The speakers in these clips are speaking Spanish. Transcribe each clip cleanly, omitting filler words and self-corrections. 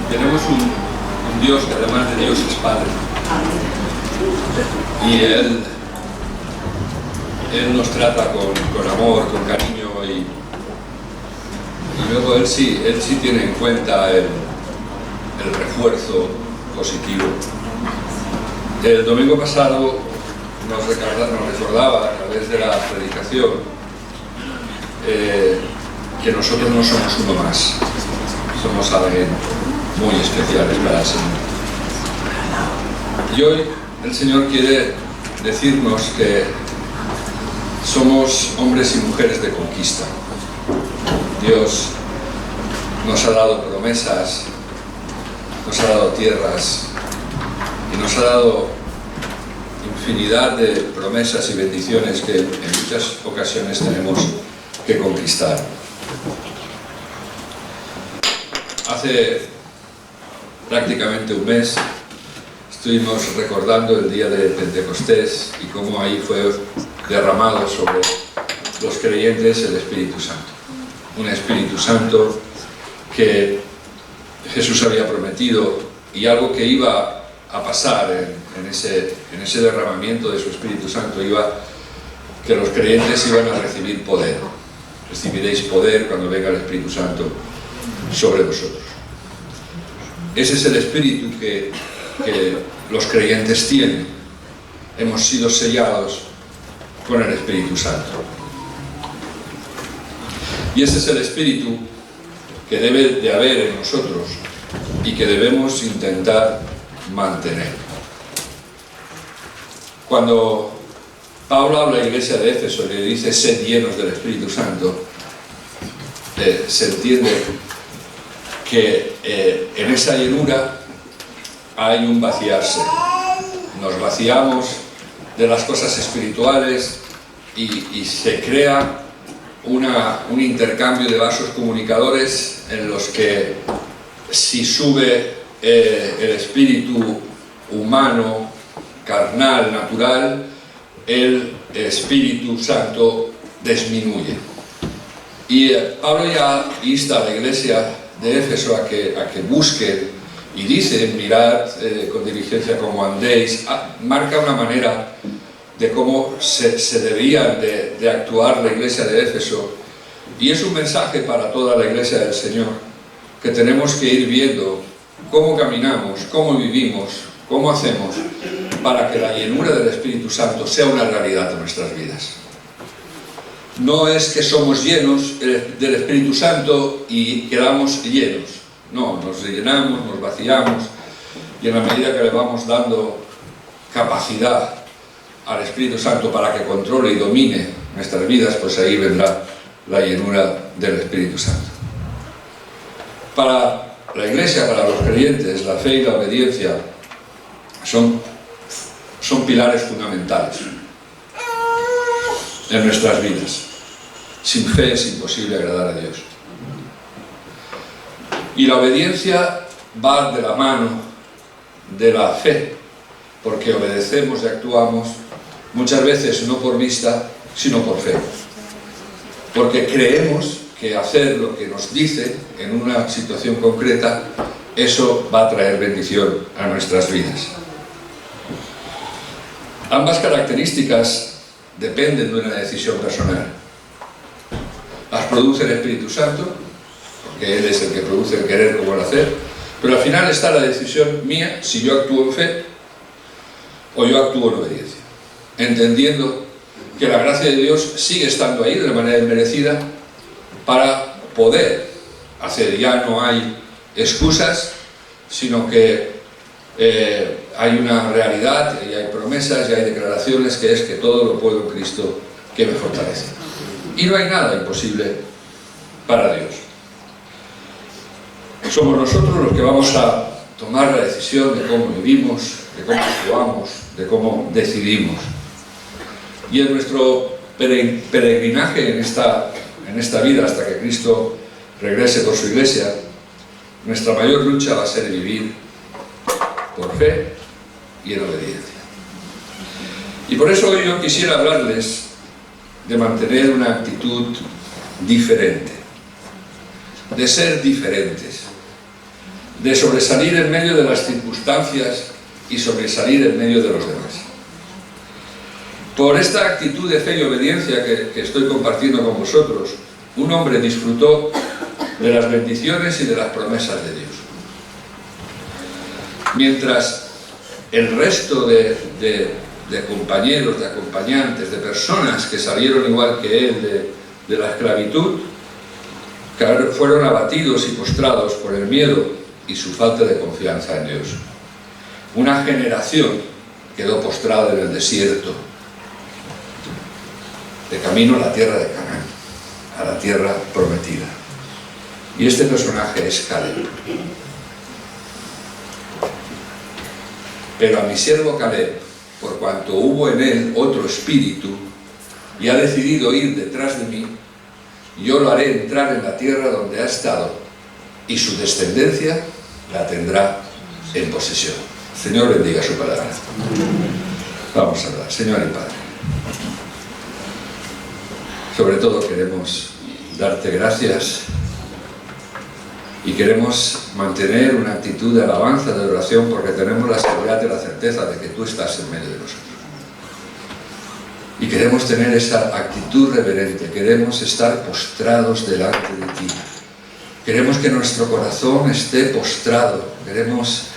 Tenemos un Dios que además de Dios es Padre. Y Él nos trata con amor, con cariño y luego Él sí tiene en cuenta el refuerzo positivo. El domingo pasado nos recordaba a través de la predicación que nosotros no somos uno más, somos alguien muy especiales para el Señor. Y hoy el Señor quiere decirnos que somos hombres y mujeres de conquista. Dios nos ha dado promesas, nos ha dado tierras y nos ha dado infinidad de promesas y bendiciones que en muchas ocasiones tenemos que conquistar. Hace prácticamente un mes estuvimos recordando el día de Pentecostés y cómo ahí fue derramado sobre los creyentes el Espíritu Santo. Un Espíritu Santo que Jesús había prometido y algo que iba a pasar en ese derramamiento de su Espíritu Santo, que los creyentes iban a recibir poder. Recibiréis poder cuando venga el Espíritu Santo sobre vosotros. Ese es el Espíritu que los creyentes tienen. Hemos sido sellados con el Espíritu Santo. Y ese es el Espíritu que debe de haber en nosotros y que debemos intentar mantener. Cuando Pablo habla a la iglesia de Éfeso y le dice sed llenos del Espíritu Santo, se entiende que en esa llenura hay un vaciarse. Nos vaciamos de las cosas espirituales y se crea un intercambio de vasos comunicadores en los que si sube el espíritu humano, carnal, natural, el Espíritu Santo disminuye. Y Pablo ya insta a la iglesia de Éfeso a que busque y dice, mirad con diligencia cómo andéis, marca una manera de cómo se debía de actuar la iglesia de Éfeso, y es un mensaje para toda la iglesia del Señor, que tenemos que ir viendo cómo caminamos, cómo vivimos, cómo hacemos, para que la llenura del Espíritu Santo sea una realidad en nuestras vidas. No es que somos llenos del Espíritu Santo y quedamos llenos. No, nos llenamos, nos vaciamos, y en la medida que le vamos dando capacidad al Espíritu Santo para que controle y domine nuestras vidas, pues ahí vendrá la llenura del Espíritu Santo. Para la iglesia, para los creyentes, la fe y la obediencia son pilares fundamentales en nuestras vidas. Sin fe es imposible agradar a Dios. Y la obediencia va de la mano de la fe, porque obedecemos y actuamos muchas veces no por vista, sino por fe. Porque creemos que hacer lo que nos dice en una situación concreta, eso va a traer bendición a nuestras vidas. Ambas características dependen de una decisión personal. Las produce el Espíritu Santo, porque Él es el que produce el querer como el hacer, pero al final está la decisión mía si yo actúo en fe o yo actúo en obediencia, entendiendo que la gracia de Dios sigue estando ahí de manera inmerecida para poder hacer. Ya no hay excusas, sino que hay una realidad, y hay promesas y hay declaraciones, que es que todo lo puedo en Cristo que me fortalece. Y no hay nada imposible para Dios. Somos nosotros los que vamos a tomar la decisión de cómo vivimos, de cómo actuamos, de cómo decidimos. Y en nuestro peregrinaje en esta vida, hasta que Cristo regrese por su iglesia, nuestra mayor lucha va a ser vivir por fe y en obediencia. Y por eso hoy yo quisiera hablarles de mantener una actitud diferente, de ser diferentes, de sobresalir en medio de las circunstancias y sobresalir en medio de los demás. Por esta actitud de fe y obediencia que estoy compartiendo con vosotros, un hombre disfrutó de las bendiciones y de las promesas de Dios. Mientras el resto de compañeros, de acompañantes, de personas que salieron igual que él de la esclavitud, fueron abatidos y postrados por el miedo y su falta de confianza en Dios. Una generación quedó postrada en el desierto, de camino a la tierra de Canaán, a la tierra prometida. Y este personaje es Caleb. Pero a mi siervo Caleb, por cuanto hubo en él otro espíritu, y ha decidido ir detrás de mí, yo lo haré entrar en la tierra donde ha estado, y su descendencia la tendrá en posesión. Señor, bendiga su palabra. Vamos a hablar. Señor y Padre, sobre todo queremos darte gracias y queremos mantener una actitud de alabanza, de oración, porque tenemos la seguridad y la certeza de que tú estás en medio de nosotros. Y queremos tener esa actitud reverente, queremos estar postrados delante de ti. Queremos que nuestro corazón esté postrado, queremos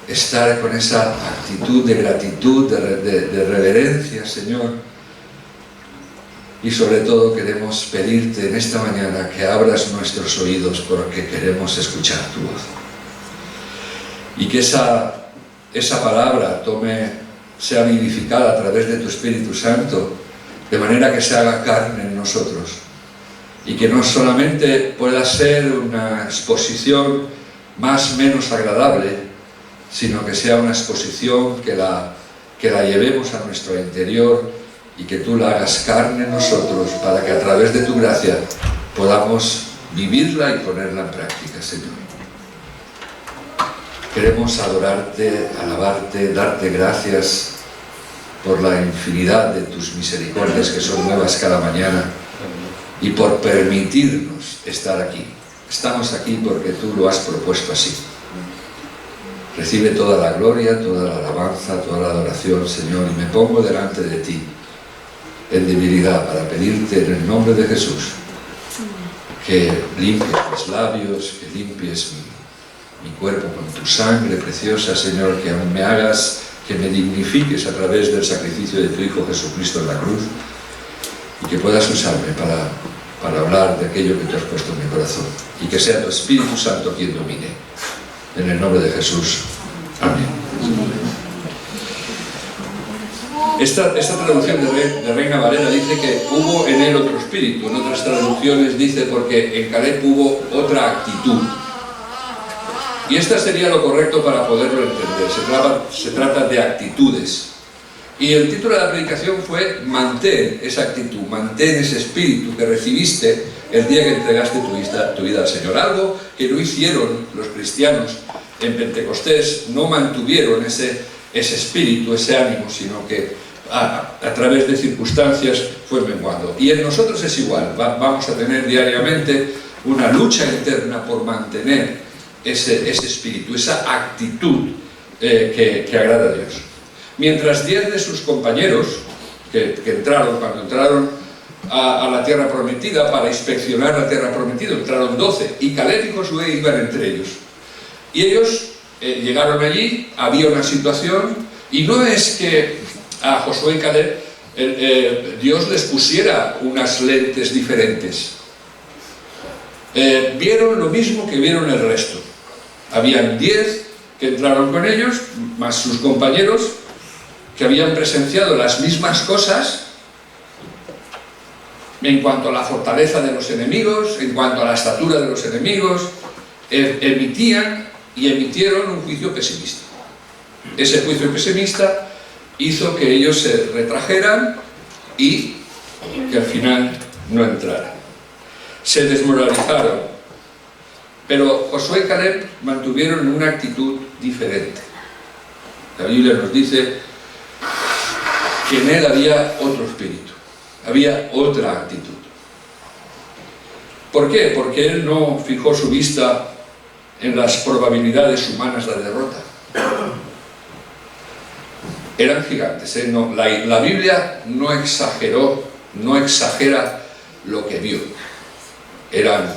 estar con esa actitud de gratitud, de reverencia, Señor. Y sobre todo queremos pedirte en esta mañana que abras nuestros oídos porque queremos escuchar tu voz. Y que esa palabra sea vivificada a través de tu Espíritu Santo, de manera que se haga carne en nosotros. Y que no solamente pueda ser una exposición más o menos agradable, sino que sea una exposición que la llevemos a nuestro interior y que tú la hagas carne en nosotros para que a través de tu gracia podamos vivirla y ponerla en práctica, Señor. Queremos adorarte, alabarte, darte gracias por la infinidad de tus misericordias que son nuevas cada mañana y por permitirnos estar aquí. Estamos aquí porque tú lo has propuesto así. Recibe toda la gloria, toda la alabanza, toda la adoración, Señor, y me pongo delante de ti en debilidad para pedirte en el nombre de Jesús que limpies mis labios, que limpies mi cuerpo con tu sangre preciosa, Señor, que me hagas, que me dignifiques a través del sacrificio de tu Hijo Jesucristo en la cruz y que puedas usarme para hablar de aquello que te has puesto en mi corazón y que sea tu Espíritu Santo quien domine. En el nombre de Jesús. Amén. Esta traducción de Reina Valera dice que hubo en él otro espíritu. En otras traducciones dice porque en Caleb hubo otra actitud. Y esta sería lo correcto para poderlo entender. Se trata de actitudes. Y el título de la predicación fue mantén esa actitud, mantén ese espíritu que recibiste el día que entregaste tu vida al Señor. Algo que no hicieron los cristianos en Pentecostés, no mantuvieron ese espíritu, ese ánimo, sino que a través de circunstancias fue menguando. Y en nosotros es igual, vamos a tener diariamente una lucha interna por mantener ese espíritu, esa actitud que agrada a Dios. Mientras 10 de sus compañeros cuando entraron a la tierra prometida para inspeccionar la tierra prometida, entraron 12 y Caleb y Josué iban entre ellos. Y ellos llegaron allí, había una situación y no es que a Josué y Caleb Dios les pusiera unas lentes diferentes. Vieron lo mismo que vieron el resto. Habían 10 que entraron con ellos, más sus compañeros, que habían presenciado las mismas cosas en cuanto a la fortaleza de los enemigos, en cuanto a la estatura de los enemigos, emitieron un juicio pesimista. Ese juicio pesimista hizo que ellos se retrajeran y que al final no entraran. Se desmoralizaron, pero Josué y Caleb mantuvieron una actitud diferente. La Biblia nos dice que en él había otro espíritu, había otra actitud. ¿Por qué? Porque él no fijó su vista en las probabilidades humanas la derrota. Eran gigantes, ¿eh? No, la Biblia no exagera lo que vio. Era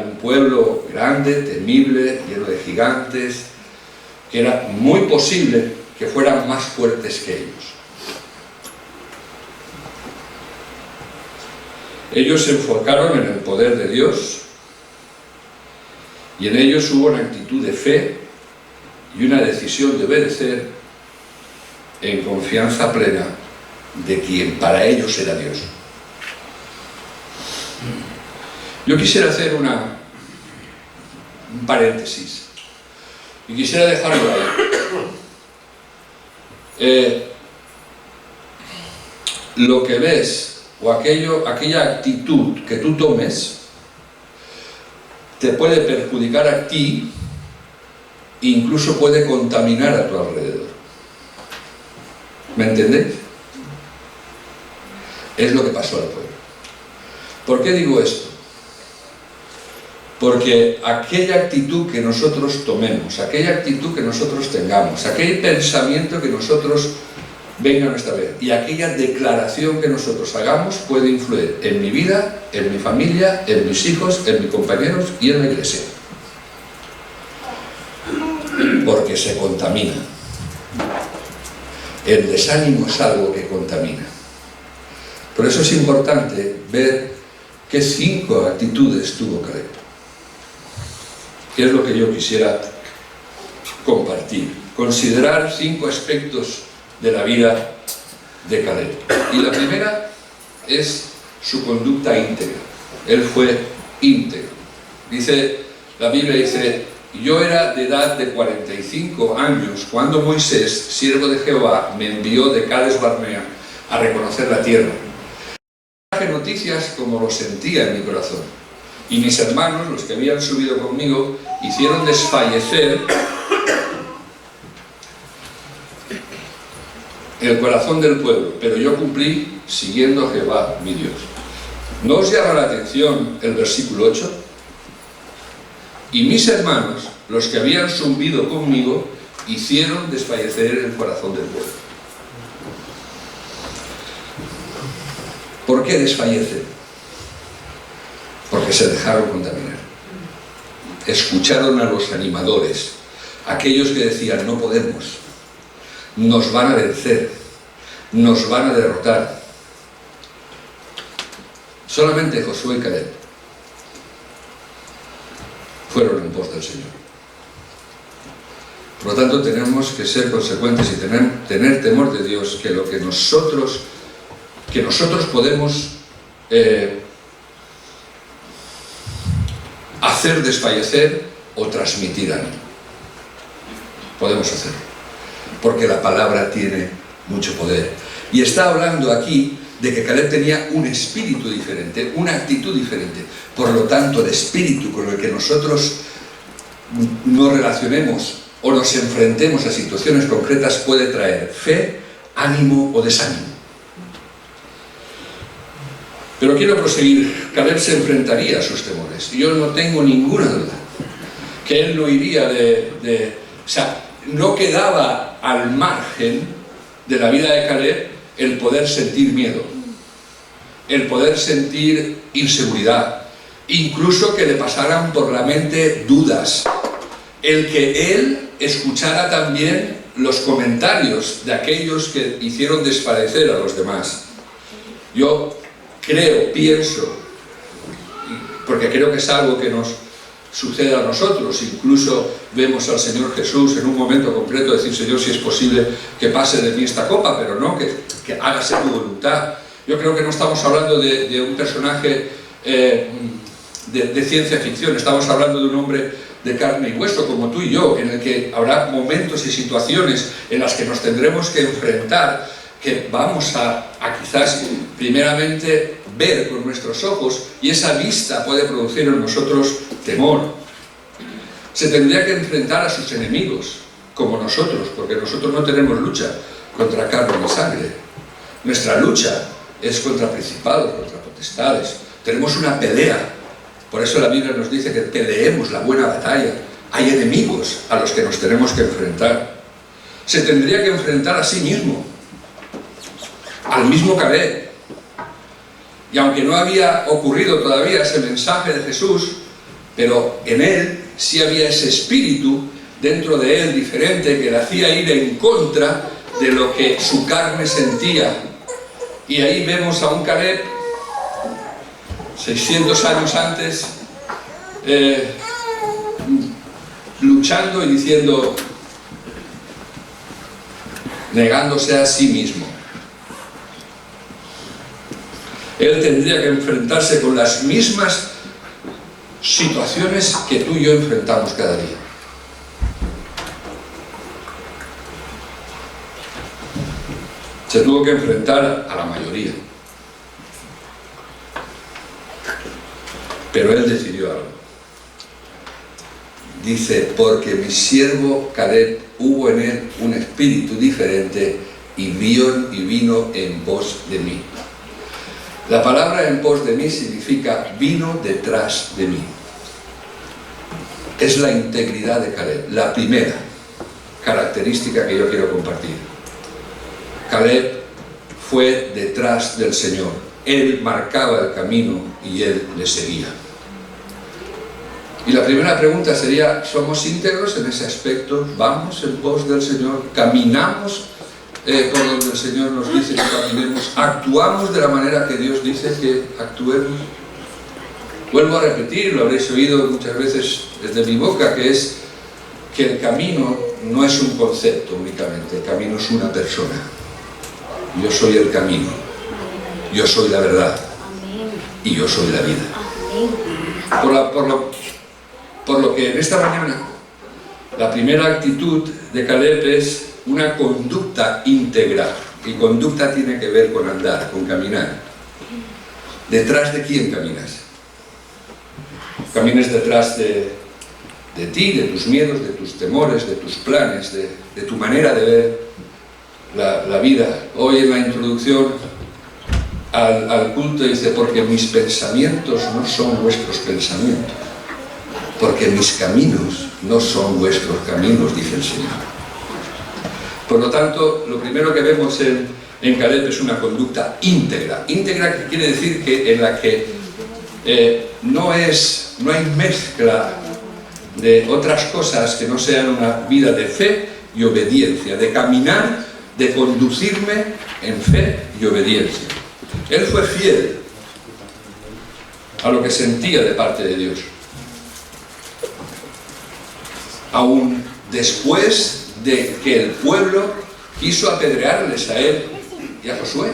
un pueblo grande, temible, lleno de gigantes, que era muy posible que fueran más fuertes que ellos. Ellos se enfocaron en el poder de Dios y en ellos hubo una actitud de fe y una decisión de obedecer en confianza plena de quien para ellos era Dios. Yo quisiera hacer un paréntesis y quisiera dejarlo ahí. Lo que ves o aquella actitud que tú tomes te puede perjudicar a ti e incluso puede contaminar a tu alrededor. ¿Me entendéis? Es lo que pasó al pueblo. ¿Por qué digo esto? Porque aquella actitud que nosotros tomemos, aquella actitud que nosotros tengamos, aquel pensamiento que nosotros venga a nuestra vida y aquella declaración que nosotros hagamos puede influir en mi vida, en mi familia, en mis hijos, en mis compañeros y en la iglesia. Porque se contamina. El desánimo es algo que contamina. Por eso es importante ver qué 5 actitudes tuvo Caleb. ¿Qué es lo que yo quisiera compartir? Considerar 5 aspectos de la vida de Caleb. Y la primera es su conducta íntegra. Él fue íntegro. La Biblia dice: yo era de edad de 45 años cuando Moisés, siervo de Jehová, me envió de Cades Barnea a reconocer la tierra. Traje noticias como lo sentía en mi corazón. Y mis hermanos, los que habían subido conmigo, hicieron desfallecer el corazón del pueblo, pero yo cumplí siguiendo a Jehová, mi Dios. ¿No os llama la atención el versículo 8? Y mis hermanos, los que habían subido conmigo, hicieron desfallecer el corazón del pueblo. ¿Por qué desfallecen? Porque se dejaron contaminar. Escucharon a los animadores, aquellos que decían: no podemos, nos van a vencer, nos van a derrotar. Solamente Josué y Caleb fueron en pos del Señor. Por lo tanto, tenemos que ser consecuentes y tener temor de Dios, que lo que nosotros podemos hacer desfallecer o transmitir ánimo. Podemos hacerlo, porque la palabra tiene mucho poder. Y está hablando aquí de que Caleb tenía un espíritu diferente, una actitud diferente. Por lo tanto, el espíritu con el que nosotros nos relacionemos o nos enfrentemos a situaciones concretas puede traer fe, ánimo o desánimo. Pero quiero proseguir. Caleb se enfrentaría a sus temores. Y yo no tengo ninguna duda que él no iría o sea, no quedaba al margen de la vida de Caleb el poder sentir miedo, el poder sentir inseguridad, incluso que le pasaran por la mente dudas, el que él escuchara también los comentarios de aquellos que hicieron desfallecer a los demás. Yo pienso, porque creo que es algo que nos sucede a nosotros. Incluso vemos al Señor Jesús en un momento concreto decir: Señor, si es posible que pase de mí esta copa, pero no, que hágase tu voluntad. Yo creo que no estamos hablando de un personaje de ciencia ficción, estamos hablando de un hombre de carne y hueso como tú y yo, en el que habrá momentos y situaciones en las que nos tendremos que enfrentar, que vamos a quizás primeramente ver con nuestros ojos, y esa vista puede producir en nosotros temor. Se tendría que enfrentar a sus enemigos, como nosotros, porque nosotros no tenemos lucha contra carne ni sangre. Nuestra lucha es contra principados, contra potestades. Tenemos una pelea Por eso la Biblia nos dice que peleemos la buena batalla. Hay enemigos a los que nos tenemos que enfrentar. Se tendría que enfrentar a sí mismo, al mismo Caleb. Y aunque no había ocurrido todavía ese mensaje de Jesús, pero en él sí había ese espíritu dentro de él diferente que le hacía ir en contra de lo que su carne sentía. Y ahí vemos a un Caleb 600 años antes luchando y diciendo, negándose a sí mismo. Él tendría que enfrentarse con las mismas situaciones que tú y yo enfrentamos cada día. Se tuvo que enfrentar a la mayoría. Pero él decidió algo. Dice, porque mi siervo Caleb hubo en él un espíritu diferente y vino en pos de mí. La palabra en pos de mí significa vino detrás de mí. Es la integridad de Caleb, la primera característica que yo quiero compartir. Caleb fue detrás del Señor. Él marcaba el camino y él le seguía. Y la primera pregunta sería, ¿somos íntegros en ese aspecto? ¿Vamos en pos del Señor? ¿Caminamos por donde el Señor nos dice que caminemos? ¿Actuamos de la manera que Dios dice que actuemos? Vuelvo a repetir, lo habréis oído muchas veces desde mi boca, que es que el camino no es un concepto únicamente, el camino es una persona. Yo soy el camino, yo soy la verdad y yo soy la vida. Por lo que en esta mañana la primera actitud de Caleb es una conducta íntegra, y conducta tiene que ver con andar, con caminar. ¿Detrás de quién caminas? Caminas detrás de ti, de tus miedos, de tus temores, de tus planes, de tu manera de ver la vida. Hoy en la introducción al culto dice, porque mis pensamientos no son vuestros pensamientos, porque mis caminos no son vuestros caminos, dice el Señor. Por lo tanto, lo primero que vemos en Caleb es una conducta íntegra. Íntegra, que quiere decir que en la que no hay mezcla de otras cosas que no sean una vida de fe y obediencia, de caminar, de conducirme en fe y obediencia. Él fue fiel a lo que sentía de parte de Dios, aún después de que el pueblo quiso apedrearles a él y a Josué.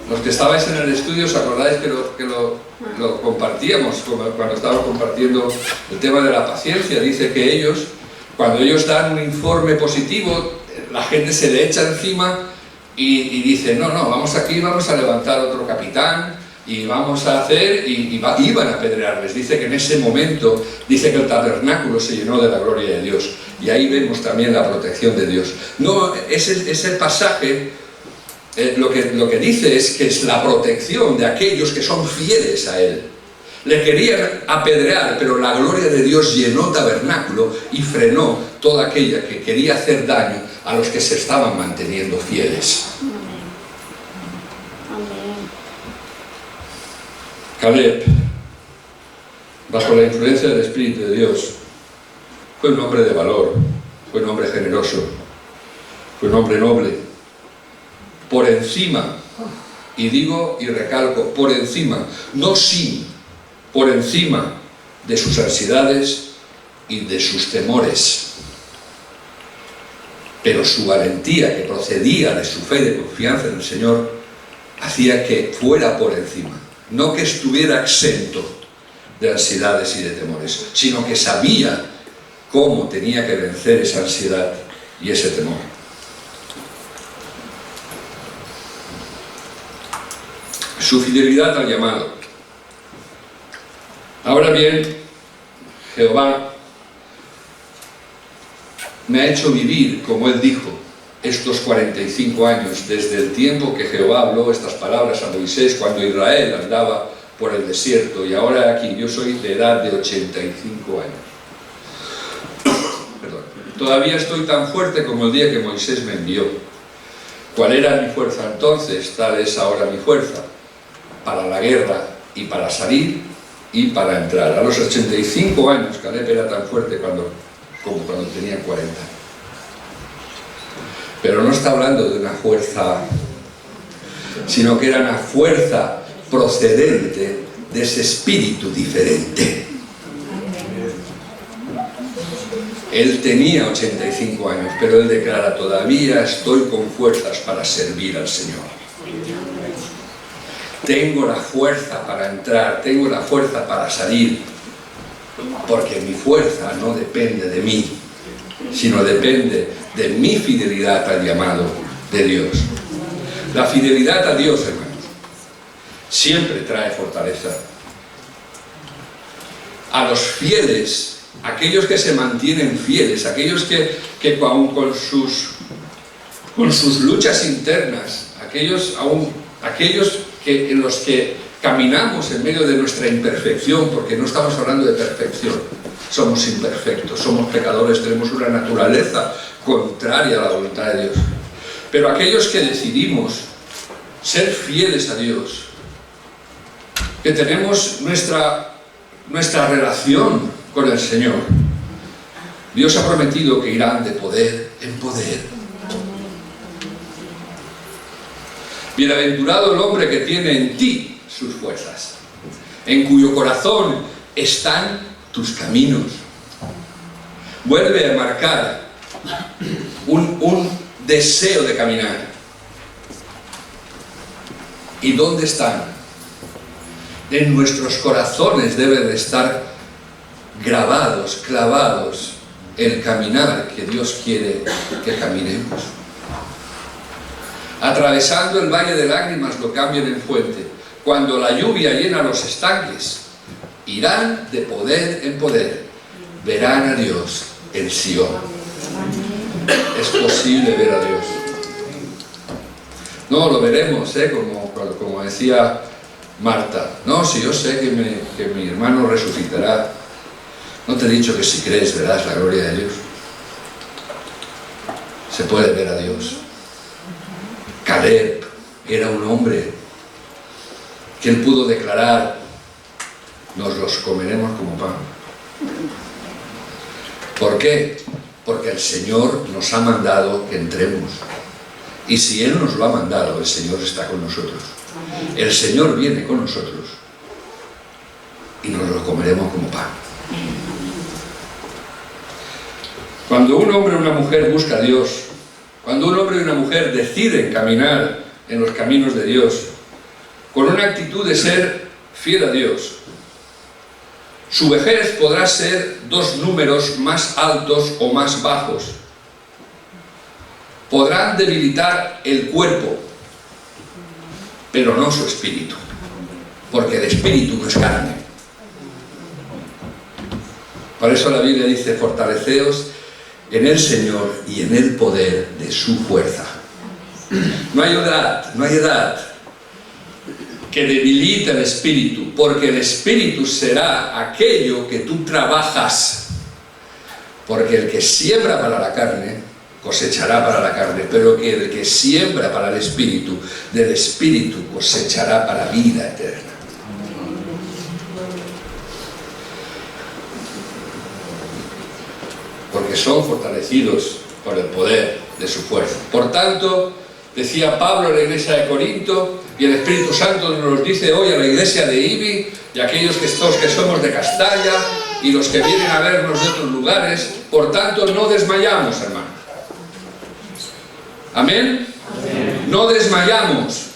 Los que estabais en el estudio, ¿os acordáis que lo compartíamos cuando estábamos compartiendo el tema de la paciencia? Dice que ellos, cuando ellos dan un informe positivo, la gente se le echa encima y dice, no, vamos a levantar otro capitán y vamos a hacer, iban a apedrearles. Dice que en ese momento, dice que el tabernáculo se llenó de la gloria de Dios. Y ahí vemos también la protección de Dios. No, ese pasaje lo que dice es que es la protección de aquellos que son fieles a Él. Le querían apedrear, pero la gloria de Dios llenó tabernáculo y frenó toda aquella que quería hacer daño a los que se estaban manteniendo fieles. Caleb, bajo la influencia del Espíritu de Dios, fue un hombre de valor, fue un hombre generoso, fue un hombre noble. Por encima, y digo y recalco, por encima, no sin, por encima de sus ansiedades y de sus temores. Pero su valentía, que procedía de su fe y de confianza en el Señor, hacía que fuera por encima. No que estuviera exento de ansiedades y de temores, sino que sabía cómo tenía que vencer esa ansiedad y ese temor. Su fidelidad al llamado. Ahora bien, Jehová me ha hecho vivir, como él dijo, estos 45 años, desde el tiempo que Jehová habló estas palabras a Moisés, cuando Israel andaba por el desierto y ahora aquí yo soy de edad de 85 años. Perdón. Todavía estoy tan fuerte como el día que Moisés me envió. ¿Cuál era mi fuerza entonces? Tal es ahora mi fuerza. Para la guerra y para salir y para entrar. A los 85 años Caleb era tan fuerte como cuando tenía 40. Pero no está hablando de una fuerza, sino que era una fuerza procedente de ese espíritu diferente. Él tenía 85 años, pero él declara: todavía estoy con fuerzas para servir al Señor. Tengo la fuerza para entrar, tengo la fuerza para salir, porque mi fuerza no depende de mí, sino depende de mi fidelidad al llamado de Dios. La fidelidad a Dios, hermanos, siempre trae fortaleza. A los fieles, aquellos que se mantienen fieles, aquellos que aún con sus luchas internas, aquellos en los que caminamos en medio de nuestra imperfección, porque no estamos hablando de perfección, somos imperfectos, somos pecadores, tenemos una naturaleza contraria a la voluntad de Dios. Pero aquellos que decidimos ser fieles a Dios, que tenemos nuestra relación con el Señor, Dios ha prometido que irán de poder en poder. Bienaventurado el hombre que tiene en ti sus fuerzas, en cuyo corazón están tus caminos. Vuelve a marcar un deseo de caminar. ¿Y dónde están? En nuestros corazones debe de estar grabados, clavados, el caminar que Dios quiere que caminemos. Atravesando el valle de lágrimas lo cambian en fuente. Cuando la lluvia llena los estanques, irán de poder en poder. Verán a Dios en Sion. Es posible ver a Dios. No, lo veremos, como decía Marta. No, si yo sé que mi hermano resucitará. No te he dicho que si crees verás la gloria de Dios. Se puede ver a Dios. Caleb era un hombre que él pudo declarar: nos los comeremos como pan. ¿Por qué? Porque el Señor nos ha mandado que entremos. Y si Él nos lo ha mandado, el Señor está con nosotros. El Señor viene con nosotros y nos lo comeremos como pan. Cuando un hombre o una mujer busca a Dios, cuando un hombre y una mujer deciden caminar en los caminos de Dios, con una actitud de ser fiel a Dios, su vejez podrá ser dos números más altos o más bajos. Podrán debilitar el cuerpo, pero no su espíritu, porque el espíritu no es carne. Por eso la Biblia dice: fortaleceos en el Señor y en el poder de su fuerza. No hay edad que debilite el espíritu, porque el espíritu será aquello que tú trabajas. Porque el que siembra para la carne, cosechará para la carne, pero que el que siembra para el espíritu, del espíritu cosechará para vida eterna. Porque son fortalecidos por el poder de su fuerza. Por tanto, decía Pablo en la iglesia de Corinto, y el Espíritu Santo nos dice hoy a la iglesia de Ibi, y a aquellos que somos de Castalla, y los que vienen a vernos de otros lugares, por tanto no desmayamos, hermanos. ¿Amén? Amén. No desmayamos.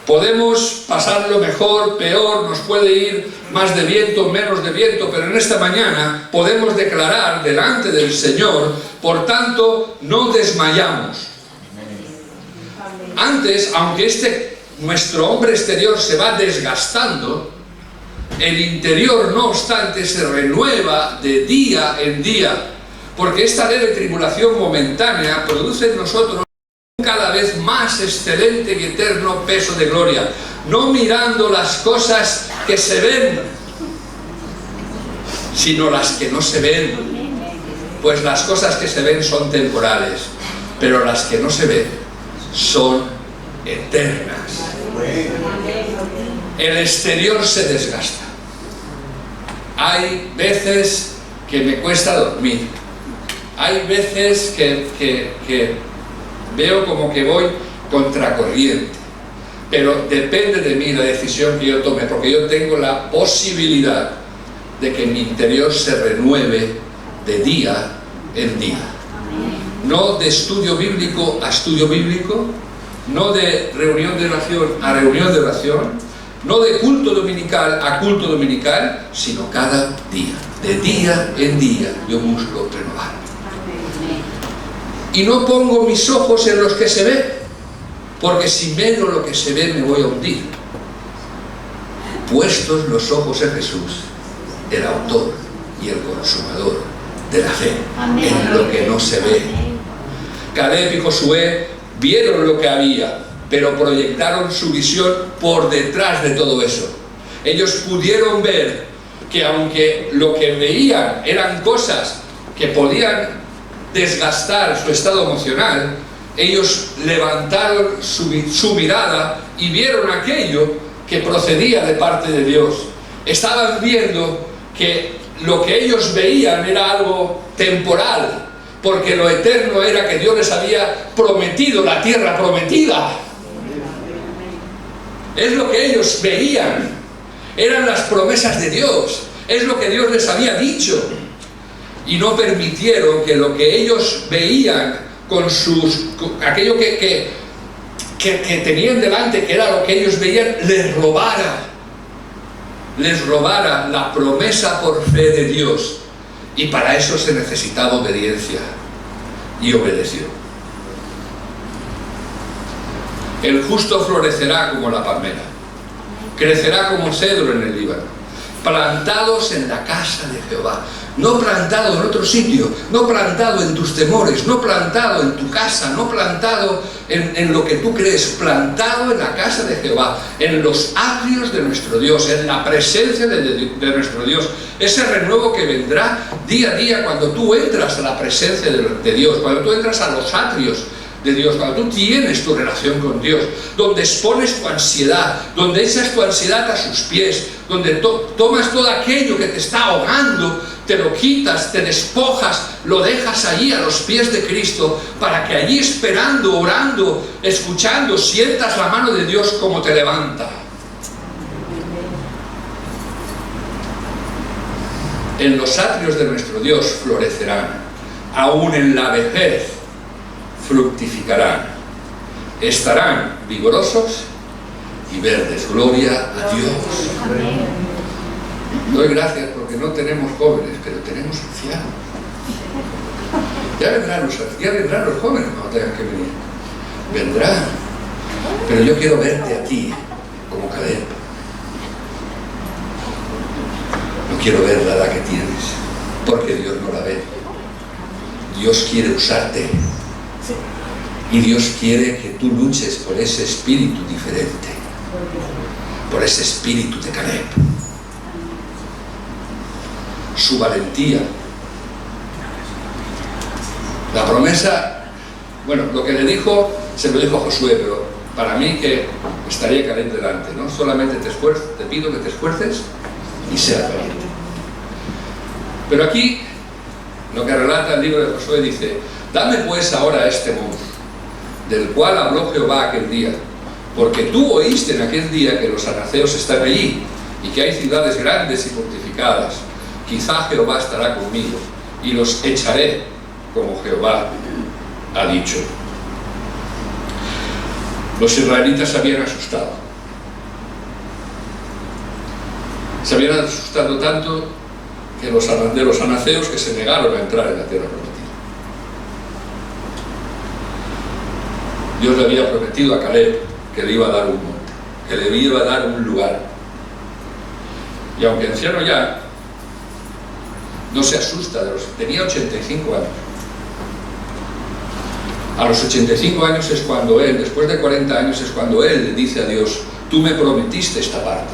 Podemos pasarlo mejor, peor, nos puede ir más de viento, menos de viento, pero en esta mañana podemos declarar delante del Señor, por tanto, no desmayamos. Antes, aunque nuestro hombre exterior se va desgastando, el interior, no obstante, se renueva de día en día, porque esta leve tribulación momentánea produce en nosotros cada vez más excelente y eterno peso de gloria, no mirando las cosas que se ven, sino las que no se ven. Pues las cosas que se ven son temporales, pero las que no se ven son eternas. El exterior se desgasta. Hay veces que me cuesta dormir. Hay veces que veo como que voy contracorriente. Pero depende de mí la decisión que yo tome, porque yo tengo la posibilidad de que mi interior se renueve de día en día. No de estudio bíblico a estudio bíblico, no de reunión de oración a reunión de oración, no de culto dominical a culto dominical, sino cada día. De día en día yo busco renovarme. Y no pongo mis ojos en los que se ven, porque si miro lo que se ve me voy a hundir. Puestos los ojos en Jesús, el autor y el consumador de la fe, en lo que no se ve. Caleb y Josué vieron lo que había, pero proyectaron su visión por detrás de todo eso. Ellos pudieron ver que aunque lo que veían eran cosas que podían desgastar su estado emocional, ellos levantaron su mirada y vieron aquello que procedía de parte de Dios. Estaban viendo que lo que ellos veían era algo temporal, porque lo eterno era que Dios les había prometido la tierra prometida. Es lo que ellos veían, eran las promesas de Dios, es lo que Dios les había dicho. Y no permitieron que lo que ellos veían con aquello que tenían delante, que era lo que ellos veían, les robara la promesa por fe de Dios. Y para eso se necesitaba obediencia, y obedeció. El justo florecerá como la palmera, crecerá como cedro en el Líbano, plantados en la casa de Jehová. No plantado en otro sitio, no plantado en tus temores, no plantado en tu casa, no plantado en lo que tú crees, plantado en la casa de Jehová, en los atrios de nuestro Dios, en la presencia de nuestro Dios. Ese renuevo que vendrá día a día cuando tú entras a la presencia de Dios, cuando tú entras a los atrios de Dios, cuando tú tienes tu relación con Dios, donde expones tu ansiedad, donde echas tu ansiedad a sus pies, donde tomas todo aquello que te está ahogando, te lo quitas, te despojas, lo dejas allí a los pies de Cristo, para que allí esperando, orando, escuchando, sientas la mano de Dios como te levanta. En los atrios de nuestro Dios florecerán, aún en la vejez fructificarán, estarán vigorosos y verdes. Gloria a Dios. Doy gracias porque no tenemos jóvenes, pero tenemos ancianos. Ya vendrán los jóvenes cuando tengan que venir. Vendrán. Pero yo quiero verte a ti como Caleb. No quiero ver la edad que tienes, porque Dios no la ve. Dios quiere usarte. Y Dios quiere que tú luches por ese espíritu diferente, por ese espíritu de Caleb. Su valentía. La promesa, bueno, lo que le dijo, se lo dijo a Josué, pero para mí que estaría Caleb delante, ¿no? Solamente te pido que te esfuerces y seas valiente. Pero aquí, lo que relata el libro de Josué dice: dame pues ahora este monte, del cual habló Jehová aquel día, porque tú oíste en aquel día que los anaceos están allí, y que hay ciudades grandes y fortificadas. Quizá Jehová estará conmigo, y los echaré, como Jehová ha dicho. Los israelitas se habían asustado. Se habían asustado tanto que de los anaceos que se negaron a entrar en la tierra prometida. Dios le había prometido a Caleb que le iba a dar un monte, que le iba a dar un lugar. Y aunque anciano ya, no se asusta, tenía 85 años. A los 85 años es cuando él, después de 40 años es cuando él le dice a Dios, tú me prometiste esta parte.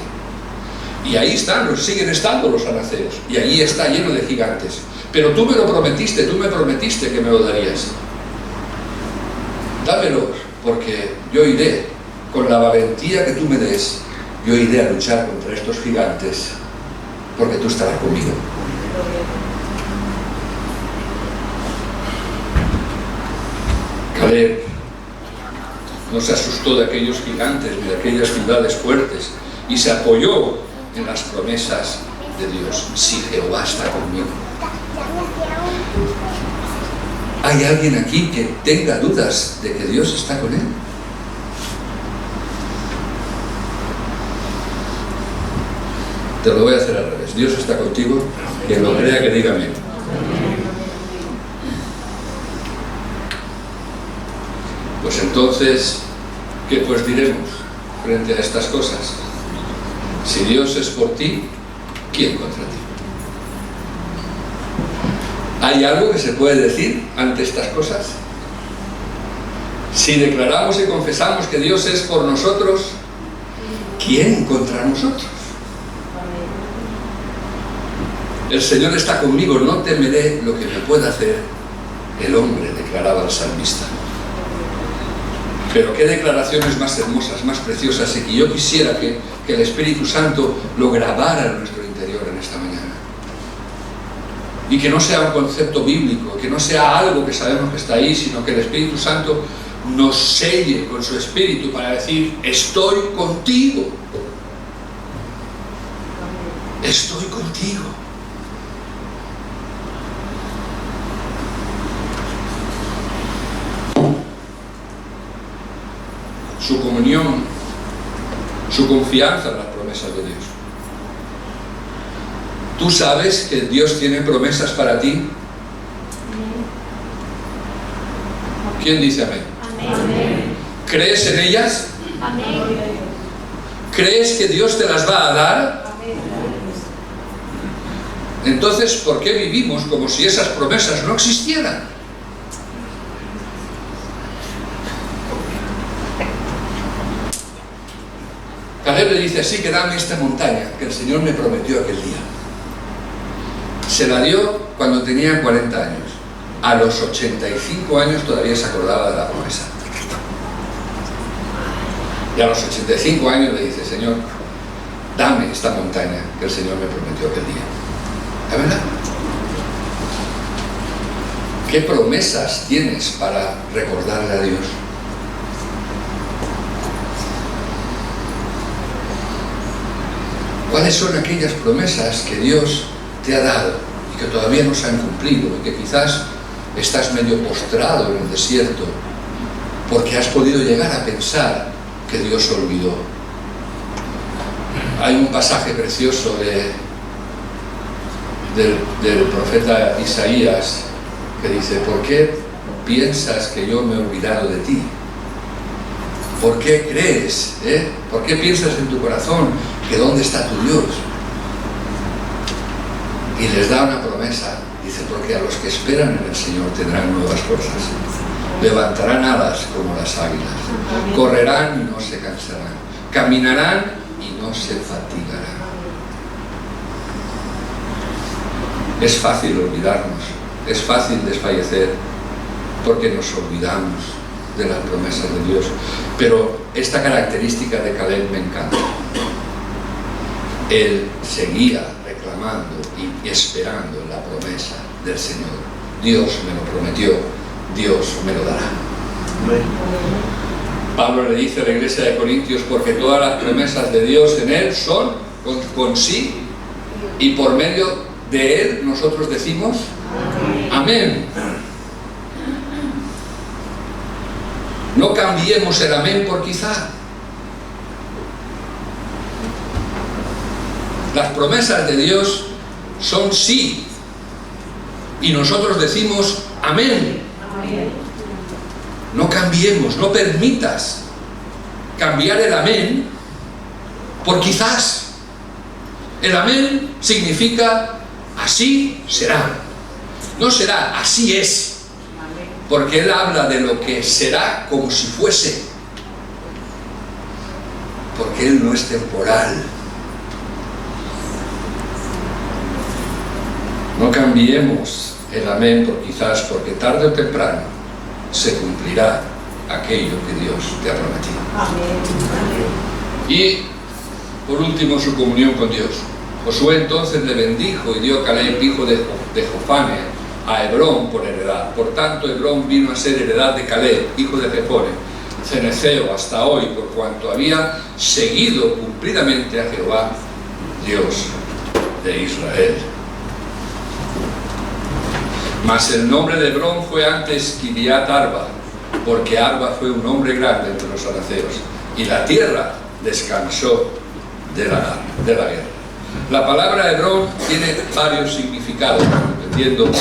Y ahí están, siguen estando los anaceos, y allí está lleno de gigantes. Pero tú me lo prometiste, tú me prometiste que me lo darías. Dámelo, porque yo iré, con la valentía que tú me des, yo iré a luchar contra estos gigantes, porque tú estarás conmigo. Caleb no se asustó de aquellos gigantes ni de aquellas ciudades fuertes y se apoyó en las promesas de Dios. Si Jehová está conmigo. ¿Hay alguien aquí que tenga dudas de que Dios está con él? Te lo voy a hacer al revés. Dios está contigo. Quien lo crea que diga amén. Pues entonces, ¿qué pues diremos frente a estas cosas? Si Dios es por ti, ¿quién contra ti? ¿Hay algo que se puede decir ante estas cosas? Si declaramos y confesamos que Dios es por nosotros, ¿quién contra nosotros? El Señor está conmigo, no temeré lo que me pueda hacer el hombre, declaraba el salmista. Pero qué declaraciones más hermosas, más preciosas, y que yo quisiera que el Espíritu Santo lo grabara en nuestro interior en esta mañana. Y que no sea un concepto bíblico, que no sea algo que sabemos que está ahí, sino que el Espíritu Santo nos selle con su Espíritu para decir, estoy contigo. Estoy contigo. Su comunión, su confianza en las promesas de Dios. ¿Tú sabes que Dios tiene promesas para ti? ¿Quién dice amén? Amén. ¿Crees en ellas? Amén. ¿Crees que Dios te las va a dar? Amén. Entonces, ¿por qué vivimos como si esas promesas no existieran? Caleb le dice así, que dame esta montaña que el Señor me prometió aquel día. Se la dio cuando tenía 40 años. A los 85 años todavía se acordaba de la promesa. Y a los 85 años le dice, Señor, dame esta montaña que el Señor me prometió aquel día. ¿Es verdad? ¿Qué promesas tienes para recordarle a Dios? ¿Cuáles son aquellas promesas que Dios te ha dado y que todavía no se han cumplido y que quizás estás medio postrado en el desierto porque has podido llegar a pensar que Dios olvidó? Hay un pasaje precioso del profeta Isaías que dice, ¿por qué piensas que yo me he olvidado de ti? ¿Por qué crees? ¿Por qué piensas en tu corazón que dónde está tu Dios? Y les da una promesa, dice, porque a los que esperan en el Señor tendrán nuevas fuerzas, levantarán alas como las águilas, correrán y no se cansarán, caminarán y no se fatigarán. Es fácil olvidarnos, es fácil desfallecer, porque nos olvidamos de las promesas de Dios. Pero esta característica de Caleb me encanta. Él seguía reclamando y esperando la promesa del Señor. Dios me lo prometió, Dios me lo dará. Pablo le dice a la iglesia de Corintios, porque todas las promesas de Dios en Él son con sí, y por medio de Él nosotros decimos amén. No cambiemos el amén por quizá. Las promesas de Dios son sí, y nosotros decimos amén. No cambiemos, no permitas cambiar el amén por quizás. El amén significa así será. No será, así es. porque él habla de lo que será como si fuese, porque él no es temporal. No cambiemos el amén por quizás, porque tarde o temprano se cumplirá aquello que Dios te ha prometido. Amén. Y por último, su comunión con Dios. Josué entonces le bendijo y dio a Caleb, hijo de Jofane, a Hebrón por heredad. Por tanto, Hebrón vino a ser heredad de Caleb, hijo de Jefone, ceneceo, hasta hoy, por cuanto había seguido cumplidamente a Jehová, Dios de Israel. Mas el nombre de Hebrón fue antes Kiriat Arba, porque Arba fue un hombre grande entre los anaceos, y la tierra descansó de la guerra. La palabra Hebrón tiene varios significados, dependiendo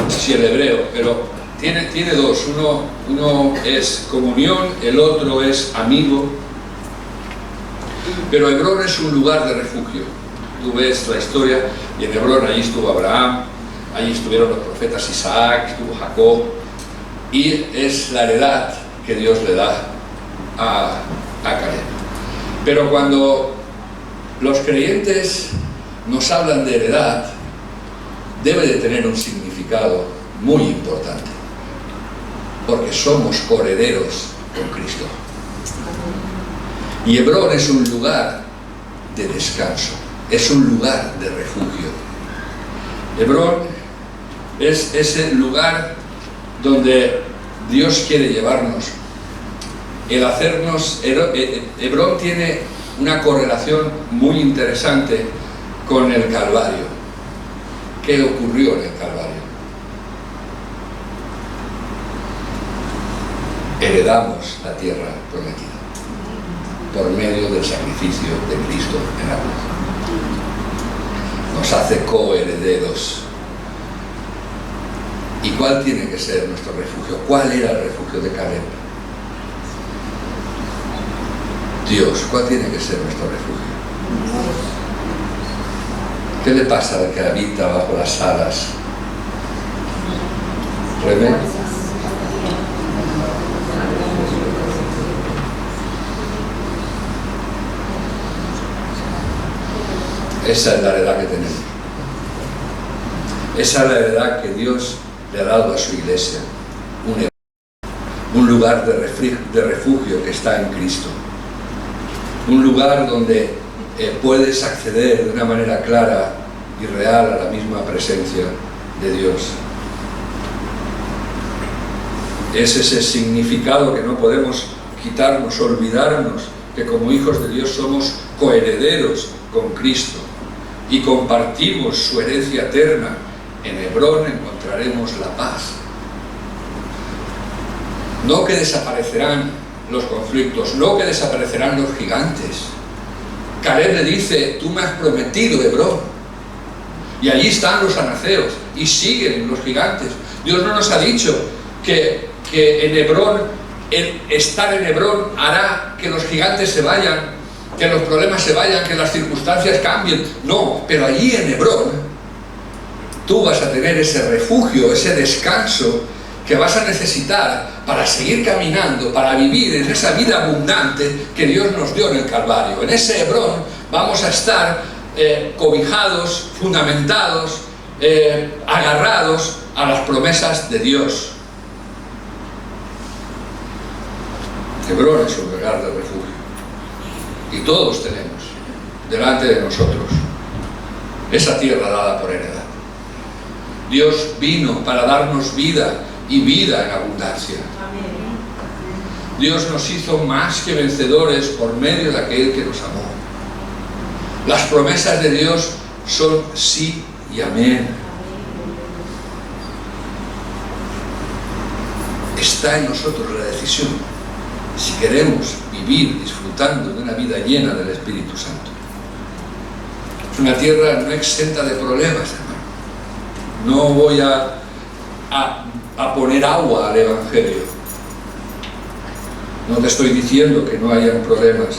si el hebreo, pero tiene dos. Uno es comunión, el otro es amigo. Pero Hebrón es un lugar de refugio. Tú ves la historia, y en Hebrón allí estuvo Abraham, allí estuvieron los profetas Isaac, estuvo Jacob, y es la heredad que Dios le da a Caleb. Pero cuando los creyentes nos hablan de heredad, debe de tener un significado muy importante, porque somos coherederos con Cristo. Y Hebrón es un lugar de descanso, es un lugar de refugio. Hebrón es ese lugar donde Dios quiere llevarnos. El hacernos, Hebrón tiene una correlación muy interesante con el Calvario. ¿Qué ocurrió en el Calvario? Heredamos la tierra prometida por medio del sacrificio de Cristo en la cruz. Nos hace coherederos. ¿Y cuál tiene que ser nuestro refugio? ¿Cuál era el refugio de Caleb? Dios. ¿Cuál tiene que ser nuestro refugio? ¿Qué le pasa al que habita bajo las alas? ¿René? Esa es la heredad que tenemos. Esa es la heredad que Dios le ha dado a su iglesia. Un lugar de refugio que está en Cristo. Un lugar donde puedes acceder de una manera clara y real a la misma presencia de Dios. Es ese significado que no podemos quitarnos, olvidarnos, que como hijos de Dios somos coherederos con Cristo y compartimos su herencia eterna. En Hebrón encontraremos la paz. No que desaparecerán los conflictos, no que desaparecerán los gigantes. Caleb le dice: tú me has prometido Hebrón, y allí están los anaceos y siguen los gigantes. Dios no nos ha dicho que en Hebrón, el estar en Hebrón hará que los gigantes se vayan, que los problemas se vayan, que las circunstancias cambien. No, pero allí en Hebrón tú vas a tener ese refugio, ese descanso que vas a necesitar para seguir caminando, para vivir en esa vida abundante que Dios nos dio en el Calvario. En ese Hebrón vamos a estar cobijados, fundamentados, agarrados a las promesas de Dios. Hebrón es un lugar de refugio, y todos tenemos delante de nosotros esa tierra dada por heredad. Dios vino para darnos vida, y vida en abundancia. Dios nos hizo más que vencedores por medio de aquel que nos amó. Las promesas de Dios son sí y amén. Está en nosotros la decisión si queremos vivir disfrutando de una vida llena del Espíritu Santo. Es una tierra no exenta de problemas, hermano. No voy a poner agua al Evangelio. No te estoy diciendo que no hayan problemas,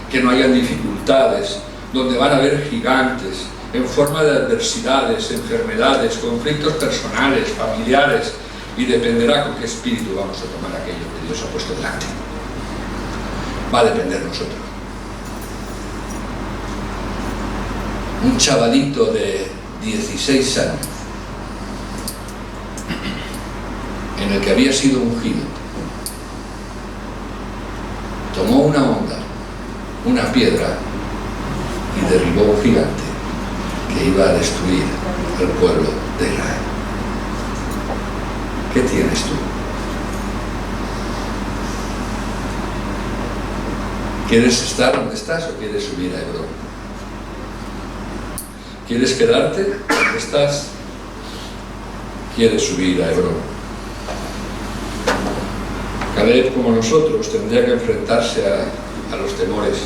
que no hayan dificultades, donde van a haber gigantes en forma de adversidades, enfermedades, conflictos personales, familiares, y dependerá con qué espíritu vamos a tomar aquello que Dios ha puesto delante. Va a depender de nosotros. Un chavalito de 16 años, en el que había sido ungido, tomó una onda, una piedra, y derribó un gigante que iba a destruir al pueblo de Israel. ¿Qué tienes tú? ¿Quieres estar donde estás o quieres subir a Hebrón? ¿Quieres quedarte donde estás? ¿Quieres subir a Hebrón? Caleb, como nosotros, tendría que enfrentarse a los temores,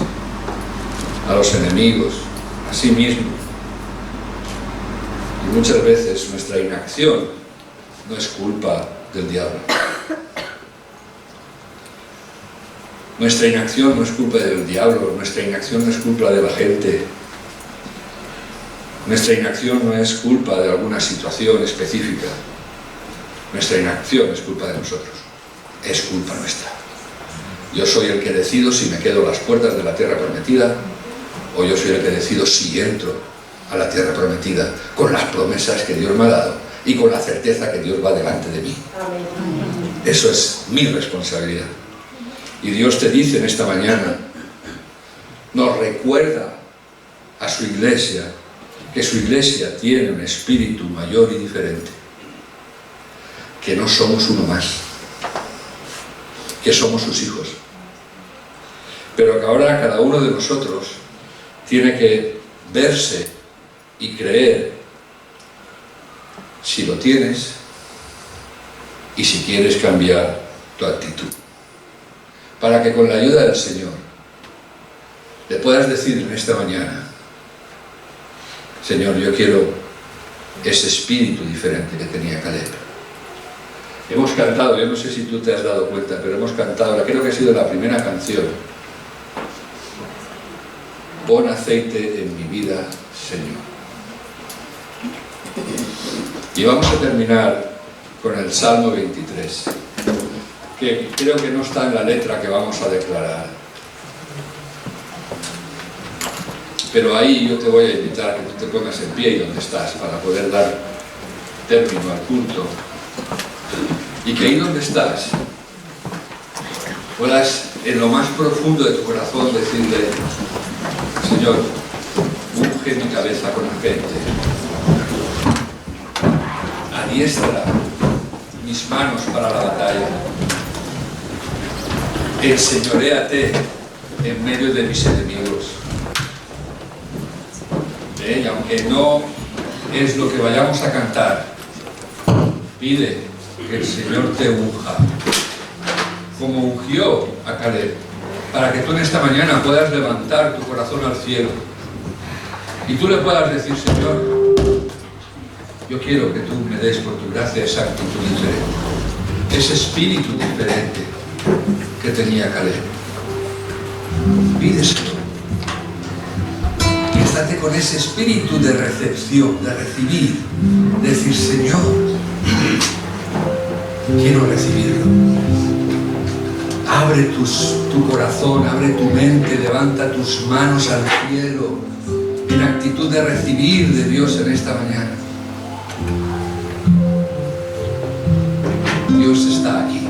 a los enemigos, a sí mismo. Y muchas veces nuestra inacción no es culpa del diablo. Nuestra inacción no es culpa del diablo, nuestra inacción no es culpa de la gente. Nuestra inacción no es culpa de alguna situación específica. Nuestra inacción es culpa de nosotros. Es culpa nuestra. Yo soy el que decido si me quedo a las puertas de la tierra prometida, o yo soy el que decido si entro a la tierra prometida con las promesas que Dios me ha dado y con la certeza que Dios va delante de mí. Eso es mi responsabilidad. Y Dios te dice en esta mañana, nos recuerda a su iglesia, que su iglesia tiene un espíritu mayor y diferente, que no somos uno más, que somos sus hijos, pero que ahora cada uno de nosotros tiene que verse y creer si lo tienes y si quieres cambiar tu actitud, para que con la ayuda del Señor le puedas decir en esta mañana, Señor, yo quiero ese espíritu diferente que tenía Caleb. Hemos cantado, yo no sé si tú te has dado cuenta, pero hemos cantado, creo que ha sido la primera canción, pon aceite en mi vida, Señor. Y vamos a terminar con el Salmo 23, que creo que no está en la letra que vamos a declarar. Pero ahí yo te voy a invitar a que tú te pongas en pie y donde estás para poder dar término al culto. Y que ahí donde estás puedas en lo más profundo de tu corazón decirle, Señor, unge mi cabeza con aceite, adiestra mis manos para la batalla, enseñoréate en medio de mis enemigos. Y aunque no es lo que vayamos a cantar, pide que el Señor te unja, como ungió a Caleb, para que tú en esta mañana puedas levantar tu corazón al cielo y tú le puedas decir, Señor, yo quiero que tú me des por tu gracia esa actitud diferente, ese espíritu diferente que tenía Caleb. Pídeselo. Estate con ese espíritu de recepción, de recibir, de decir, Señor, quiero recibirlo. Abre tu corazón, abre tu mente, levanta tus manos al cielo en actitud de recibir de Dios en esta mañana. Dios está aquí.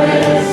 es